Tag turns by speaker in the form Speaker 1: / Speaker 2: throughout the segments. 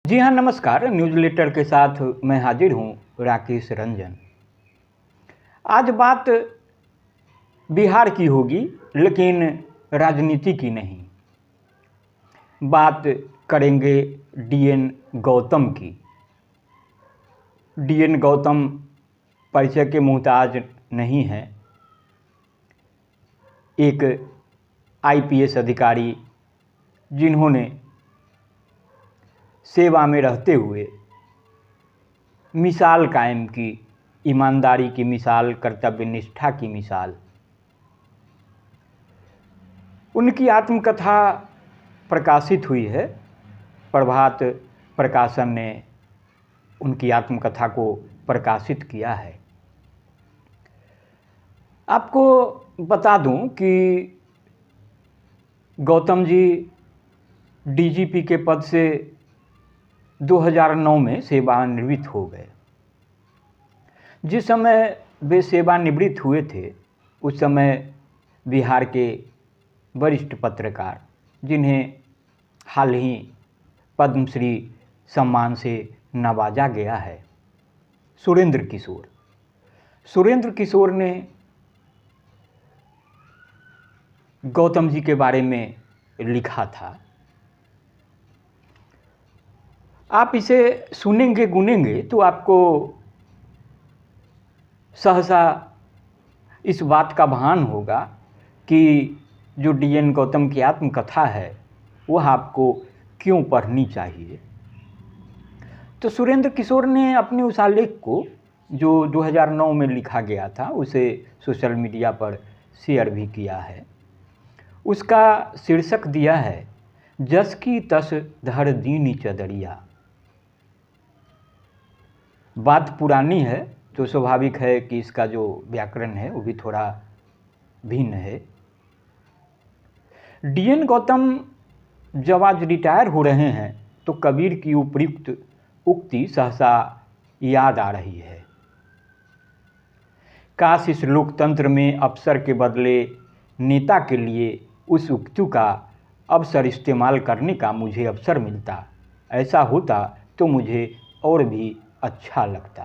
Speaker 1: जी हाँ, नमस्कार। News letter के साथ मैं हाजिर हूँ राकेश रंजन। आज बात बिहार की होगी, लेकिन राजनीति की नहीं। बात करेंगे डीएन गौतम की। डीएन गौतम परिचय के मोहताज नहीं हैं। एक आईपीएस अधिकारी जिन्होंने सेवा में रहते हुए मिसाल कायम की, ईमानदारी की मिसाल, कर्तव्य निष्ठा की मिसाल। उनकी आत्मकथा प्रकाशित हुई है। प्रभात प्रकाशन ने उनकी आत्मकथा को प्रकाशित किया है। आपको बता दूं कि गौतम जी डीजीपी के पद से 2009 में सेवानिवृत्त हो गए। जिस समय वे सेवानिवृत्त हुए थे, उस समय बिहार के वरिष्ठ पत्रकार, जिन्हें हाल ही पद्मश्री सम्मान से नवाजा गया है, सुरेंद्र किशोर ने गौतम जी के बारे में लिखा था। आप इसे सुनेंगे गुनेंगे तो आपको सहसा इस बात का भान होगा कि जो डीएन गौतम की आत्मकथा है वह आपको क्यों पढ़नी चाहिए। तो सुरेंद्र किशोर ने अपने उस आलेख को, जो 2009 में लिखा गया था, उसे सोशल मीडिया पर शेयर भी किया है। उसका शीर्षक दिया है, जस की तस धर दीनी चदरिया। बात पुरानी है तो स्वाभाविक है कि इसका जो व्याकरण है वो भी थोड़ा भिन्न है। डीएन गौतम जब आज रिटायर हो रहे हैं तो कबीर की उपयुक्त उक्ति सहसा याद आ रही है। काश इस लोकतंत्र में अफसर के बदले नेता के लिए उस उक्ति का अवसर इस्तेमाल करने का मुझे अवसर मिलता। ऐसा होता तो मुझे और भी अच्छा लगता।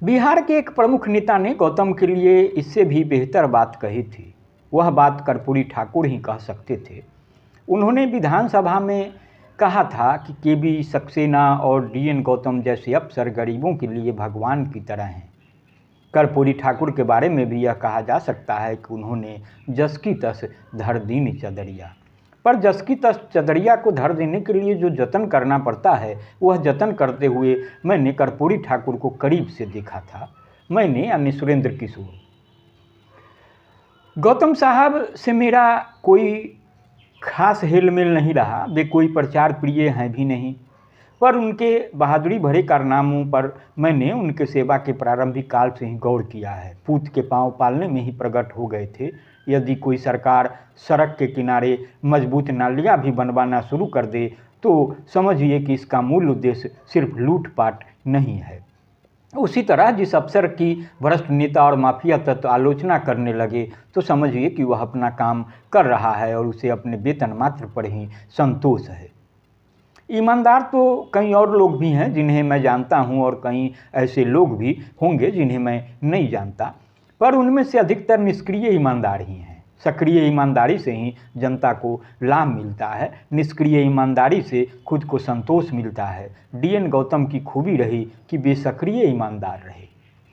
Speaker 1: बिहार के एक प्रमुख नेता ने गौतम के लिए इससे भी बेहतर बात कही थी। वह बात कर्पूरी ठाकुर ही कह सकते थे। उन्होंने विधानसभा में कहा था कि केबी सक्सेना और डीएन गौतम जैसे अफसर गरीबों के लिए भगवान की तरह हैं। कर्पूरी ठाकुर के बारे में भी यह कहा जा सकता है कि उन्होंने जस की तस धर दीनी चदरिया। पर जस की तस चदरिया को धर देने के लिए जो जतन करना पड़ता है, वह जतन करते हुए मैंने कर्पूरी ठाकुर को करीब से देखा था। मैंने यानी सुरेंद्र किशोर। गौतम साहब से मेरा कोई खास हेलमेल नहीं रहा। वे कोई प्रचार प्रिय हैं भी नहीं, पर उनके बहादुरी भरे कारनामों पर मैंने उनके सेवा के प्रारंभिक काल से ही गौर किया है। पूत के पांव पालने में ही प्रकट हो गए थे। यदि कोई सरकार सड़क के किनारे मजबूत नालियां भी बनवाना शुरू कर दे तो समझिए कि इसका मूल उद्देश्य सिर्फ लूटपाट नहीं है। उसी तरह जिस अफसर की भ्रष्ट नेता और माफिया तत्व आलोचना करने लगे तो समझिए कि वह अपना काम कर रहा है और उसे अपने वेतन मात्र पर ही संतोष है। ईमानदार तो कई और लोग भी हैं जिन्हें मैं जानता हूं, और कई ऐसे लोग भी होंगे जिन्हें मैं नहीं जानता, पर उनमें से अधिकतर निष्क्रिय ईमानदार ही हैं। सक्रिय ईमानदारी से ही जनता को लाभ मिलता है, निष्क्रिय ईमानदारी से खुद को संतोष मिलता है। डीएन गौतम की खूबी रही कि वे सक्रिय ईमानदार रहे,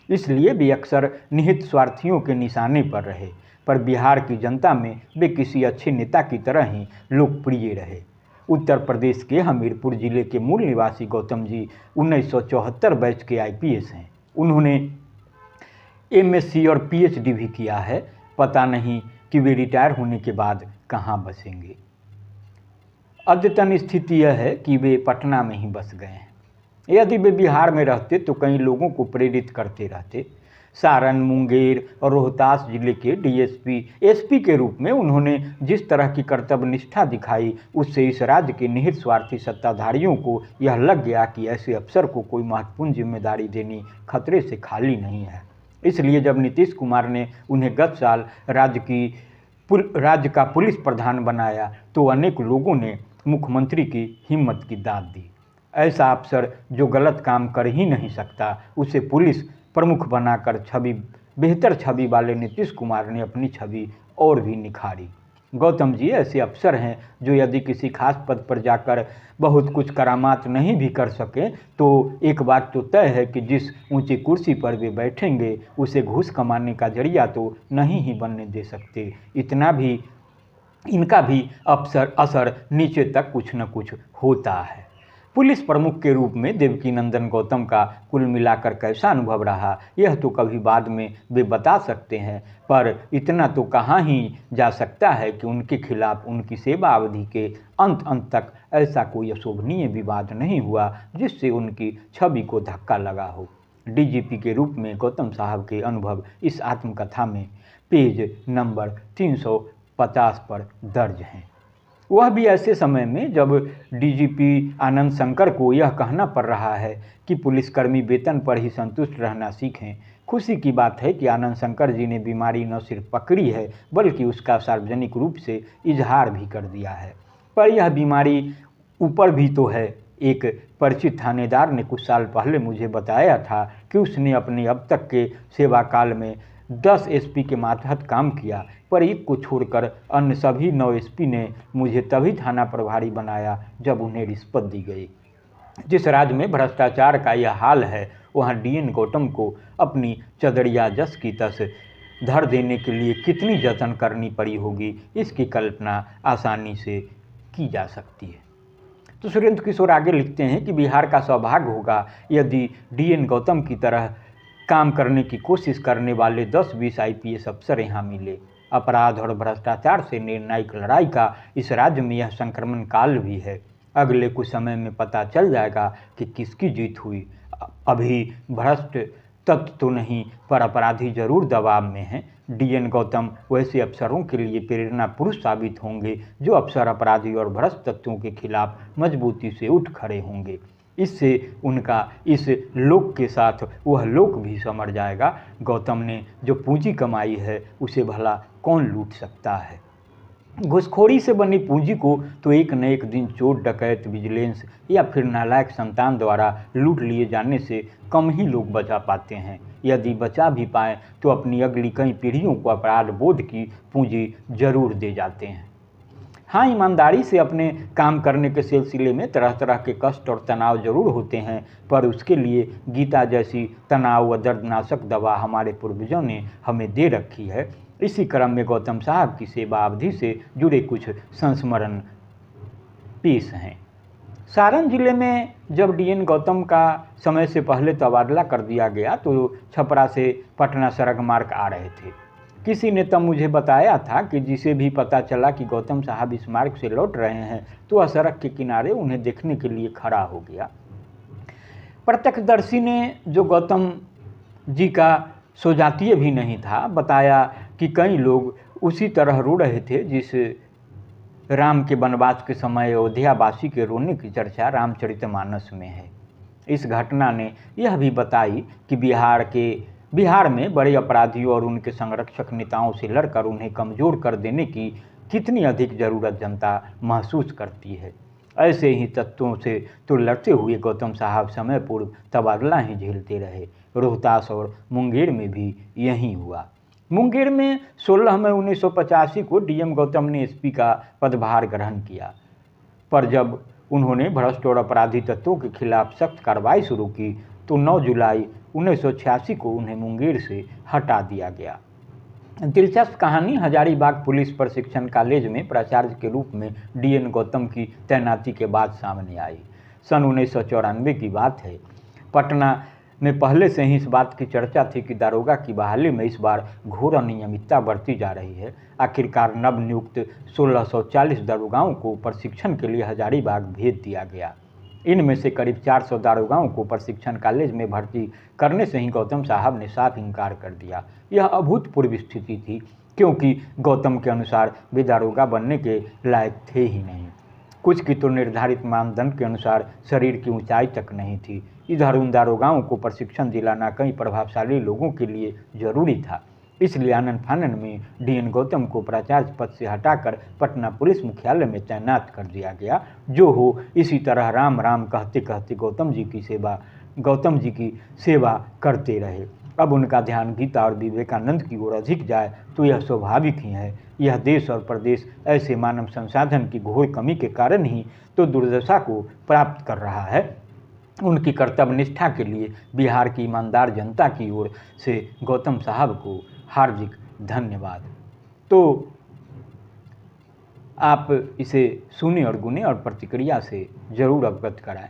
Speaker 1: इसलिए वे अक्सर निहित स्वार्थियों के निशाने पर रहे, पर बिहार की जनता में वे किसी अच्छे नेता की तरह ही लोकप्रिय रहे। उत्तर प्रदेश के हमीरपुर जिले के मूल निवासी गौतम जी 1974 बैच के आईपीएस हैं। उन्होंने एमएससी और पीएचडी भी किया है। पता नहीं कि वे रिटायर होने के बाद कहाँ बसेंगे। अद्यतन स्थिति यह है कि वे पटना में ही बस गए हैं। यदि वे बिहार में रहते तो कई लोगों को प्रेरित करते रहते। सारण, मुंगेर और रोहतास जिले के डीएसपी, एसपी के रूप में उन्होंने जिस तरह की कर्तव्य निष्ठा दिखाई, उससे इस राज्य के निहित स्वार्थी सत्ताधारियों को यह लग गया कि ऐसे अफसर को कोई महत्वपूर्ण जिम्मेदारी देनी खतरे से खाली नहीं है। इसलिए जब नीतीश कुमार ने उन्हें गत साल राज्य का पुलिस प्रधान बनाया तो अनेक लोगों ने मुख्यमंत्री की हिम्मत की दाद दी। ऐसा अफसर जो गलत काम कर ही नहीं सकता, उसे पुलिस प्रमुख बनाकर बेहतर छवि वाले नीतीश कुमार ने अपनी छवि और भी निखारी। गौतम जी ऐसे अफसर हैं जो यदि किसी खास पद पर जाकर बहुत कुछ करामात नहीं भी कर सके तो एक बात तो तय है कि जिस ऊंची कुर्सी पर वे बैठेंगे उसे घूस कमाने का जरिया तो नहीं ही बनने दे सकते। इनका भी असर नीचे तक कुछ न कुछ होता है। पुलिस प्रमुख के रूप में देवकीनंदन गौतम का कुल मिलाकर कैसा अनुभव रहा, यह तो कभी बाद में वे बता सकते हैं, पर इतना तो कहा ही जा सकता है कि उनके खिलाफ उनकी सेवा अवधि के अंत तक ऐसा कोई अशोभनीय विवाद नहीं हुआ जिससे उनकी छवि को धक्का लगा हो। डीजीपी के रूप में गौतम साहब के अनुभव इस आत्मकथा में पेज नंबर 350 पर दर्ज हैं। वह भी ऐसे समय में जब डीजीपी आनंद शंकर को यह कहना पड़ रहा है कि पुलिसकर्मी वेतन पर ही संतुष्ट रहना सीखें। खुशी की बात है कि आनंद शंकर जी ने बीमारी न सिर्फ पकड़ी है बल्कि उसका सार्वजनिक रूप से इजहार भी कर दिया है। पर यह बीमारी ऊपर भी तो है। एक परिचित थानेदार ने कुछ साल पहले मुझे बताया था कि उसने अपने अब तक के सेवा काल में 10 एसपी के मातहत काम किया, पर एक को छोड़कर अन्य सभी 9 एसपी ने मुझे तभी थाना प्रभारी बनाया जब उन्हें रिश्वत दी गई। जिस राज्य में भ्रष्टाचार का यह हाल है वहाँ डीएन गौतम को अपनी चदरिया जस की तस धर देने के लिए कितनी जतन करनी पड़ी होगी, इसकी कल्पना आसानी से की जा सकती है। तो सुरेंद्र किशोर आगे लिखते हैं कि बिहार का सौभाग्य होगा यदि डीएन गौतम की तरह काम करने की कोशिश करने वाले 10-20 आईपीएस अफसर यहाँ मिले। अपराध और भ्रष्टाचार से निर्णायक लड़ाई का इस राज्य में यह संक्रमण काल भी है। अगले कुछ समय में पता चल जाएगा कि किसकी जीत हुई। अभी भ्रष्ट तत्व तो नहीं, पर अपराधी जरूर दबाव में हैं। डीएन गौतम वैसे अफसरों के लिए प्रेरणा पुरुष साबित होंगे जो अफसर अपराधी और भ्रष्ट तत्वों के खिलाफ मजबूती से उठ खड़े होंगे। इससे उनका इस लोक के साथ वह लोक भी समर जाएगा। गौतम ने जो पूंजी कमाई है उसे भला कौन लूट सकता है। घुसखोरी से बनी पूंजी को तो एक न एक दिन चोर, डकैत, विजिलेंस या फिर नालायक संतान द्वारा लूट लिए जाने से कम ही लोग बचा पाते हैं। यदि बचा भी पाएँ तो अपनी अगली कई पीढ़ियों को अपराध बोध की पूंजी जरूर दे जाते हैं। हाँ, ईमानदारी से अपने काम करने के सिलसिले में तरह तरह के कष्ट और तनाव जरूर होते हैं, पर उसके लिए गीता जैसी तनाव व दर्दनाशक दवा हमारे पूर्वजों ने हमें दे रखी है। इसी क्रम में गौतम साहब की सेवा अवधि से जुड़े कुछ संस्मरण पेश हैं। सारण जिले में जब डीएन गौतम का समय से पहले तबादला कर दिया गया तो छपरा से पटना सड़क मार्ग आ रहे थे। किसी ने तब मुझे बताया था कि जिसे भी पता चला कि गौतम साहब इस मार्ग से लौट रहे हैं तो वह सड़क के किनारे उन्हें देखने के लिए खड़ा हो गया। प्रत्यक्षदर्शी ने, जो गौतम जी का स्वजातीय भी नहीं था, बताया कि कई लोग उसी तरह रो रहे थे जिस राम के वनवास के समय अयोध्यावासी के रोने की चर्चा रामचरितमानस में है। इस घटना ने यह भी बताई कि बिहार में बड़े अपराधियों और उनके संरक्षक नेताओं से लड़कर उन्हें कमज़ोर कर देने की कितनी अधिक ज़रूरत जनता महसूस करती है। ऐसे ही तत्वों से तो लड़ते हुए गौतम साहब समय पूर्व तबादला ही झेलते रहे। रोहतास और मुंगेर में भी यही हुआ। मुंगेर में 16 मई 1985 को डीएम गौतम ने एसपी का पदभार ग्रहण किया, पर जब उन्होंने भ्रष्ट और अपराधी तत्वों के खिलाफ सख्त कार्रवाई शुरू की तो 9 जुलाई 1986 को उन्हें मुंगेर से हटा दिया गया। दिलचस्प कहानी हजारीबाग पुलिस प्रशिक्षण कॉलेज में प्राचार्य के रूप में डीएन गौतम की तैनाती के बाद सामने आई। सन 1994 की बात है। पटना में पहले से ही इस बात की चर्चा थी कि दारोगा की बहाली में इस बार घोर अनियमितता बरती जा रही है। आखिरकार नवनियुक्त 1640 दारोगाओं को प्रशिक्षण के लिए हजारीबाग भेज दिया गया। इनमें से करीब 400 दारोगाओं को प्रशिक्षण कॉलेज में भर्ती करने से ही गौतम साहब ने साफ इनकार कर दिया। यह अभूतपूर्व स्थिति थी, क्योंकि गौतम के अनुसार वे दारोगा बनने के लायक थे ही नहीं। कुछ की तो निर्धारित मानदंड के अनुसार शरीर की ऊंचाई तक नहीं थी। इधर उन दारोगाओं को प्रशिक्षण दिलाना कई प्रभावशाली लोगों के लिए जरूरी था। इसलिए आनन फानन में डीएन गौतम को प्राचार्य पद से हटाकर पटना पुलिस मुख्यालय में तैनात कर दिया गया। जो हो, इसी तरह राम राम कहते कहते गौतम जी की सेवा करते रहे। अब उनका ध्यान गीता और विवेकानंद की ओर अधिक जाए तो यह स्वाभाविक ही है। यह देश और प्रदेश ऐसे मानव संसाधन की घोर कमी के कारण ही तो दुर्दशा को प्राप्त कर रहा है। उनकी कर्तव्य निष्ठा के लिए बिहार की ईमानदार जनता की ओर से गौतम साहब को हार्दिक धन्यवाद। तो आप इसे सुने और गुने और प्रतिक्रिया से ज़रूर अवगत कराएं।